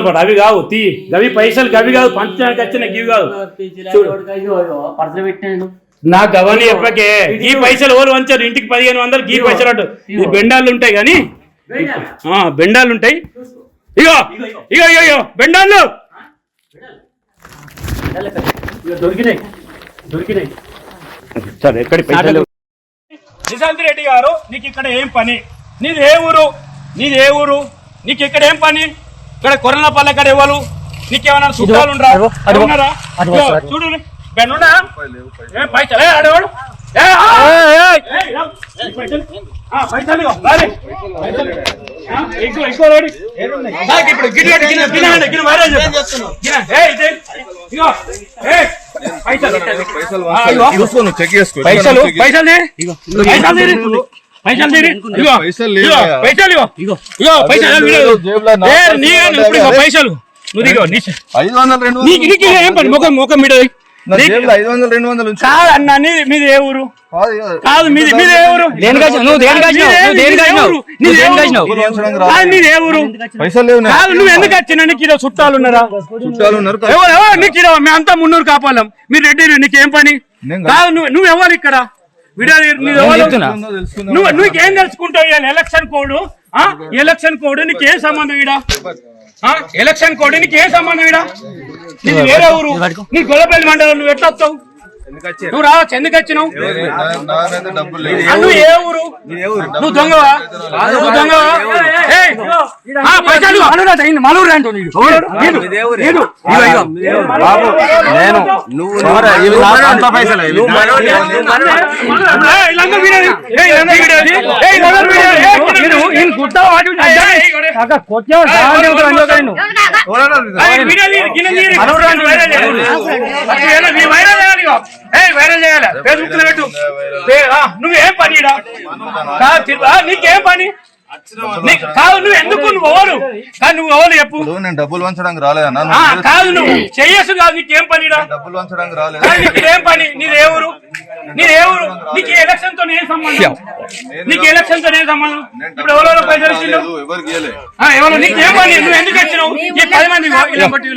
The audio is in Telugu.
పడు అవి కావు తీ గవి పైసలు గవి కాదు పంచడానికి వచ్చిన గివి కాదు నా గవని ఎప్పటికే ఈ పైసలు ఓలు వంచారు ఇంటికి 1500 గీ పైసలు అంటు ఈ బెండాలు ఉంటాయి కానీ బెండాలు ఉంటాయి ఇగో ఇగో ఇగో ఇగో బెండాలు దొరికినాయి దొరికినాయి సరే ఎక్కడి పైసలు నిశాంత్ రెడ్డి గారు నీకు ఇక్కడ ఏం పని నీది ఏ ఊరు నీకు ఇక్కడ ఏం పని ఇక్కడ కొరోనా పల్లె కాడ ఇవ్వరు నీకేమన్నా సుఖాలు ఉండరా చూడు పైసలు ఆడవాడు పైసలు ముఖం మీద కాదన్నా మీది ఏ ఊరు కాదు మీది ఏ ఊరు కాదు నువ్వు ఎందుకు వచ్చినా నీకు ఇదో చుట్టాలు ఉన్నారా నీకు ఇదో మేమంతా 300 కాపాలం మీరు రెడ్డి నీకేం పని కాదు నువ్వు ఎవరు ఇక్కడ నువ్వేం తెలుసుకుంటావు ఎలక్షన్ కోడ్ నీకేం సంబంధం ఇడా ఎలక్షన్ కోడ్ నీకేం సంబంధం ఇడా నీది వేరే ఊరు నీ గొల్లపల్లి మండలం నువ్వు ఎట్లా వస్తావు నువ్వు రావచ్చు ఎందుకు వచ్చినావు నువ్వు ఏ ఊరు నువ్వు దొంగవా పైసలు మనూరు వైరల్ చేయాలి ఫేస్బుక్ లో పెట్టు నువ్వేం పని నీకేం పని కాదు నువ్వు ఎందుకు నువ్వు ఎవరు కాదు నువ్వు ఎవరు చెప్పు నేను డబ్బులు వంచడానికి రాలేదన్నా కాదు నువ్వు చెయ్యసు కాదు నీకేం పని డబ్బులు వంచడానికి రాలేదు నీకేం పని నీది ఏ ఊరు నీకు ఎలక్షన్ తో ఏం సంబంధం ఇప్పుడు ఎవరో పైసలు ఇచ్చిండు ఎవరు నీకేం పని నువ్వు ఎందుకు వచ్చినావు 10 మంది ఇలా బట్టి